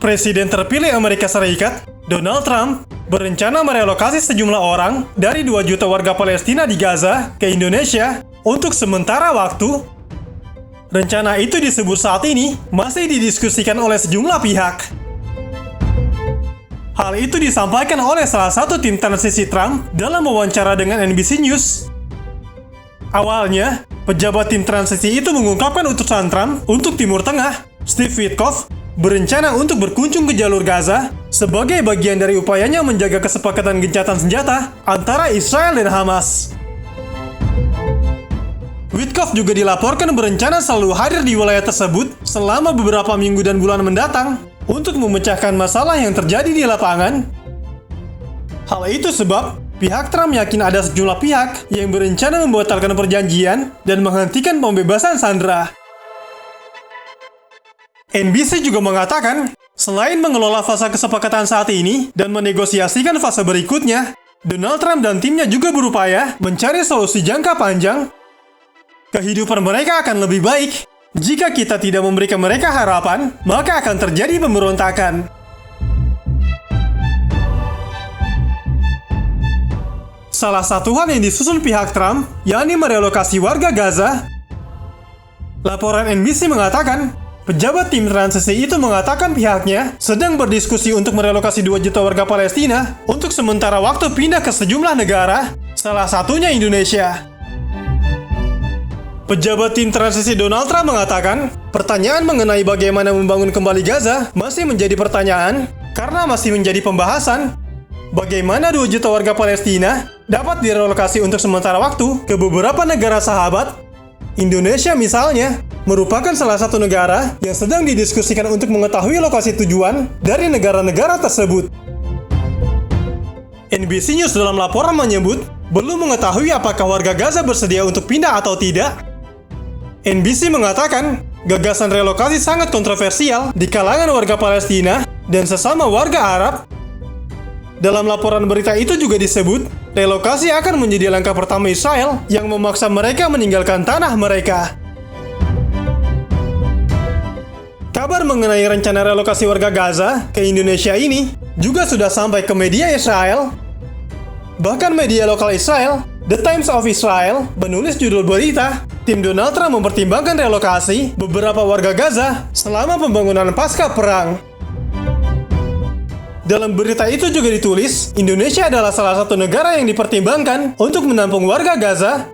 Presiden terpilih Amerika Serikat, Donald Trump, berencana merelokasi sejumlah orang dari 2 juta warga Palestina di Gaza ke Indonesia untuk sementara waktu. Rencana itu disebut saat ini masih didiskusikan oleh sejumlah pihak. Hal itu disampaikan oleh salah satu tim transisi Trump dalam wawancara dengan NBC News. Awalnya, pejabat tim transisi itu mengungkapkan utusan Trump untuk Timur Tengah, Steve Witkoff, berencana untuk berkunjung ke jalur Gaza sebagai bagian dari upayanya menjaga kesepakatan gencatan senjata antara Israel dan Hamas. Witkoff juga dilaporkan berencana selalu hadir di wilayah tersebut selama beberapa minggu dan bulan mendatang untuk memecahkan masalah yang terjadi di lapangan. Hal itu sebab pihak Trump yakin ada sejumlah pihak yang berencana membatalkan perjanjian dan menghentikan pembebasan sandera. NBC juga mengatakan, selain mengelola fase kesepakatan saat ini dan menegosiasikan fase berikutnya, Donald Trump dan timnya juga berupaya mencari solusi jangka panjang. Kehidupan mereka akan lebih baik. Jika kita tidak memberikan mereka harapan, maka akan terjadi pemberontakan. Salah satu hal yang disusun pihak Trump, yakni merelokasi warga Gaza. Laporan NBC mengatakan, pejabat tim transisi itu mengatakan pihaknya sedang berdiskusi untuk merelokasi 2 juta warga Palestina untuk sementara waktu pindah ke sejumlah negara, salah satunya Indonesia. Pejabat tim transisi Donald Trump mengatakan, pertanyaan mengenai bagaimana membangun kembali Gaza masih menjadi pertanyaan karena masih menjadi pembahasan. Bagaimana 2 juta warga Palestina dapat direlokasi untuk sementara waktu ke beberapa negara sahabat? Indonesia misalnya merupakan salah satu negara yang sedang didiskusikan untuk mengetahui lokasi tujuan dari negara-negara tersebut. NBC News dalam laporan menyebut belum mengetahui apakah warga Gaza bersedia untuk pindah atau tidak. NBC mengatakan gagasan relokasi sangat kontroversial di kalangan warga Palestina dan sesama warga Arab. Dalam laporan berita itu juga disebut, relokasi akan menjadi langkah pertama Israel yang memaksa mereka meninggalkan tanah mereka. Kabar mengenai rencana relokasi warga Gaza ke Indonesia ini juga sudah sampai ke media Israel. Bahkan media lokal Israel, The Times of Israel, menulis judul berita, tim Donald Trump mempertimbangkan relokasi beberapa warga Gaza selama pembangunan pasca perang. Dalam berita itu juga ditulis, Indonesia adalah salah satu negara yang dipertimbangkan untuk menampung warga Gaza.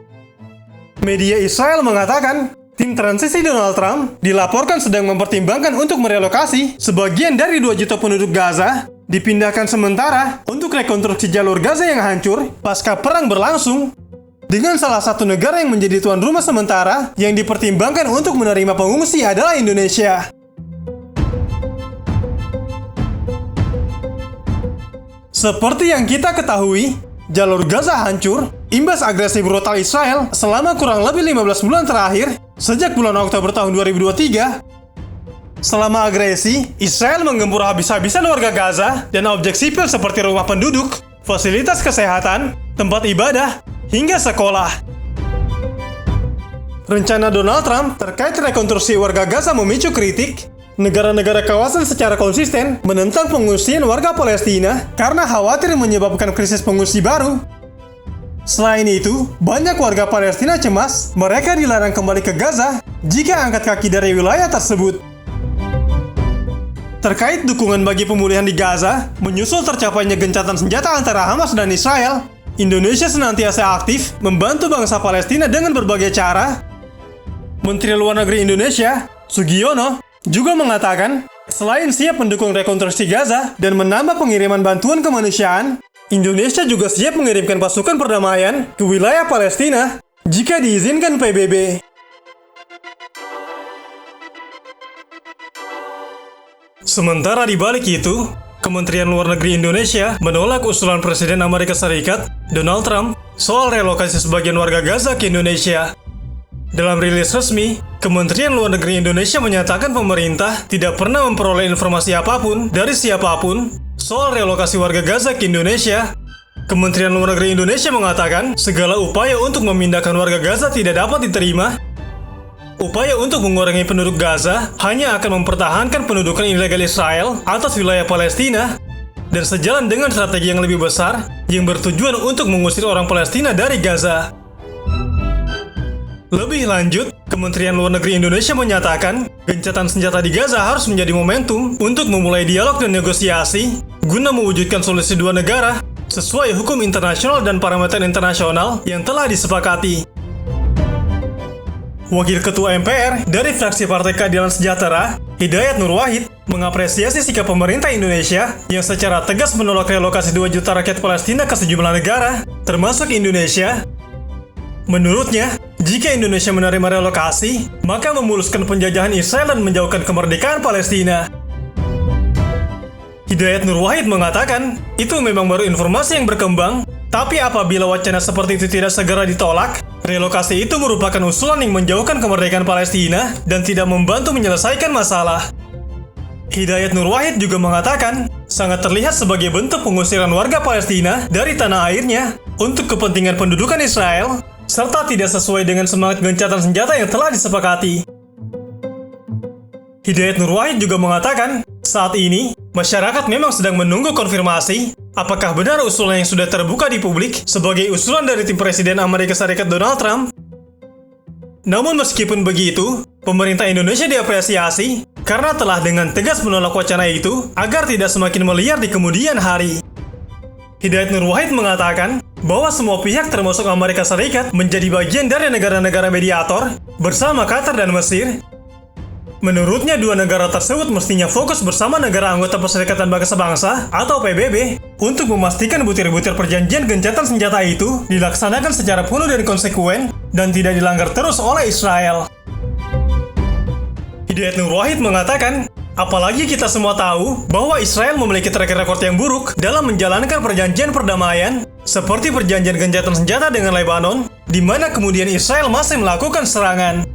Media Israel mengatakan, tim transisi Donald Trump dilaporkan sedang mempertimbangkan untuk merelokasi sebagian dari 2 juta penduduk Gaza dipindahkan sementara untuk rekonstruksi jalur Gaza yang hancur pasca perang berlangsung, dengan salah satu negara yang menjadi tuan rumah sementara yang dipertimbangkan untuk menerima pengungsi adalah Indonesia. Seperti yang kita ketahui, jalur Gaza hancur imbas agresi brutal Israel selama kurang lebih 15 bulan terakhir sejak bulan Oktober tahun 2023. Selama agresi, Israel menggempur habis-habisan warga Gaza dan objek sipil seperti rumah penduduk, fasilitas kesehatan, tempat ibadah, hingga sekolah. Rencana Donald Trump terkait rekonstruksi warga Gaza memicu kritik. Negara-negara kawasan secara konsisten menentang pengungsian warga Palestina karena khawatir menyebabkan krisis pengungsi baru. Selain itu, banyak warga Palestina cemas mereka dilarang kembali ke Gaza jika angkat kaki dari wilayah tersebut. Terkait dukungan bagi pemulihan di Gaza, menyusul tercapainya gencatan senjata antara Hamas dan Israel, Indonesia senantiasa aktif membantu bangsa Palestina dengan berbagai cara. Menteri Luar Negeri Indonesia, Sugiono, juga mengatakan, selain siap mendukung rekonstruksi Gaza dan menambah pengiriman bantuan kemanusiaan, Indonesia juga siap mengirimkan pasukan perdamaian ke wilayah Palestina jika diizinkan PBB. Sementara di balik itu, Kementerian Luar Negeri Indonesia menolak usulan Presiden Amerika Serikat, Donald Trump, soal relokasi sebagian warga Gaza ke Indonesia. Dalam rilis resmi, Kementerian Luar Negeri Indonesia menyatakan pemerintah tidak pernah memperoleh informasi apapun dari siapapun soal relokasi warga Gaza ke Indonesia. Kementerian Luar Negeri Indonesia mengatakan segala upaya untuk memindahkan warga Gaza tidak dapat diterima. upaya untuk mengurangi penduduk Gaza hanya akan mempertahankan pendudukan ilegal Israel atas wilayah Palestina, dan sejalan dengan strategi yang lebih besar yang bertujuan untuk mengusir orang Palestina dari Gaza. Lebih lanjut, Kementerian Luar Negeri Indonesia menyatakan gencatan senjata di Gaza harus menjadi momentum untuk memulai dialog dan negosiasi guna mewujudkan solusi dua negara sesuai hukum internasional dan parameter internasional yang telah disepakati. Wakil Ketua MPR dari fraksi Partai Keadilan Sejahtera, Hidayat Nur Wahid, mengapresiasi sikap pemerintah Indonesia yang secara tegas menolak relokasi 2 juta rakyat Palestina ke sejumlah negara, termasuk Indonesia. Menurutnya, jika Indonesia menerima relokasi, maka memuluskan penjajahan Israel dan menjauhkan kemerdekaan Palestina. Hidayat Nur Wahid mengatakan, itu memang baru informasi yang berkembang, tapi apabila wacana seperti itu tidak segera ditolak, relokasi itu merupakan usulan yang menjauhkan kemerdekaan Palestina dan tidak membantu menyelesaikan masalah. Hidayat Nur Wahid juga mengatakan, sangat terlihat sebagai bentuk pengusiran warga Palestina dari tanah airnya untuk kepentingan pendudukan Israel, serta tidak sesuai dengan semangat gencatan senjata yang telah disepakati. Hidayat Nur Wahid juga mengatakan, saat ini, masyarakat memang sedang menunggu konfirmasi apakah benar usulan yang sudah terbuka di publik sebagai usulan dari tim Presiden Amerika Serikat Donald Trump. Namun meskipun begitu, pemerintah Indonesia diapresiasi karena telah dengan tegas menolak wacana itu agar tidak semakin meliar di kemudian hari. Hidayat Nur Wahid mengatakan bahwa semua pihak termasuk Amerika Serikat menjadi bagian dari negara-negara mediator bersama Qatar dan Mesir. Menurutnya, dua negara tersebut mestinya fokus bersama negara anggota Perserikatan Bangsa-Bangsa atau PBB untuk memastikan butir-butir perjanjian gencatan senjata itu dilaksanakan secara penuh dan konsekuen dan tidak dilanggar terus oleh Israel. Hidayat Nur Wahid mengatakan, apalagi kita semua tahu bahwa Israel memiliki track record yang buruk dalam menjalankan perjanjian perdamaian seperti perjanjian gencatan senjata dengan Lebanon, di mana kemudian Israel masih melakukan serangan.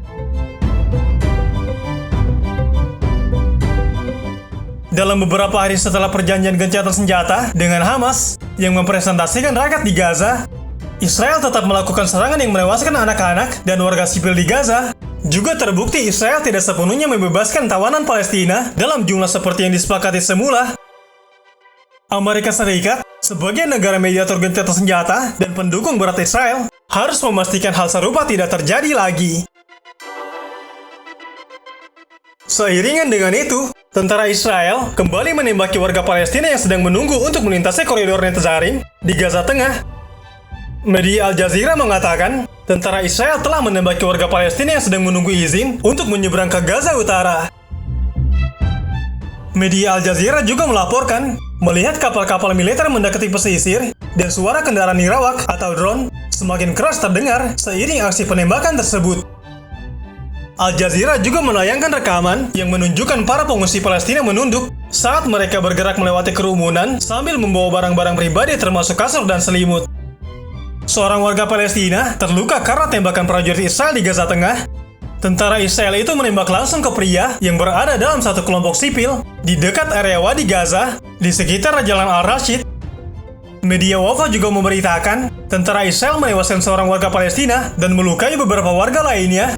Dalam beberapa hari setelah perjanjian gencatan senjata dengan Hamas yang mempresentasikan rakyat di Gaza, Israel tetap melakukan serangan yang menewaskan anak-anak dan warga sipil di Gaza. Juga terbukti Israel tidak sepenuhnya membebaskan tawanan Palestina dalam jumlah seperti yang disepakati semula. Amerika Serikat, sebagai negara mediator gencatan senjata dan pendukung berat Israel, harus memastikan hal serupa tidak terjadi lagi. Seiringan dengan itu, tentara Israel kembali menembaki warga Palestina yang sedang menunggu untuk melintasi koridor Netzarim di Gaza Tengah. Media Al Jazeera mengatakan, tentara Israel telah menembaki warga Palestina yang sedang menunggu izin untuk menyeberang ke Gaza Utara. Media Al Jazeera juga melaporkan, melihat kapal-kapal militer mendekati pesisir dan suara kendaraan nirawak atau drone semakin keras terdengar seiring aksi penembakan tersebut. Al Jazeera juga menayangkan rekaman yang menunjukkan para pengungsi Palestina menunduk saat mereka bergerak melewati kerumunan sambil membawa barang-barang pribadi termasuk kasur dan selimut. Seorang warga Palestina terluka karena tembakan prajurit Israel di Gaza Tengah. Tentara Israel itu menembak langsung ke pria yang berada dalam satu kelompok sipil di dekat area Wadi Gaza di sekitar Jalan Al-Rashid. Media Wafa juga memberitakan tentara Israel menewaskan seorang warga Palestina dan melukai beberapa warga lainnya.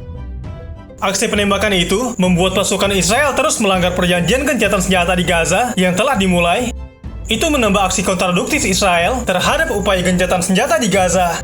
Aksi penembakan itu membuat pasukan Israel terus melanggar perjanjian gencatan senjata di Gaza yang telah dimulai. Itu menambah aksi kontraduktif Israel terhadap upaya gencatan senjata di Gaza.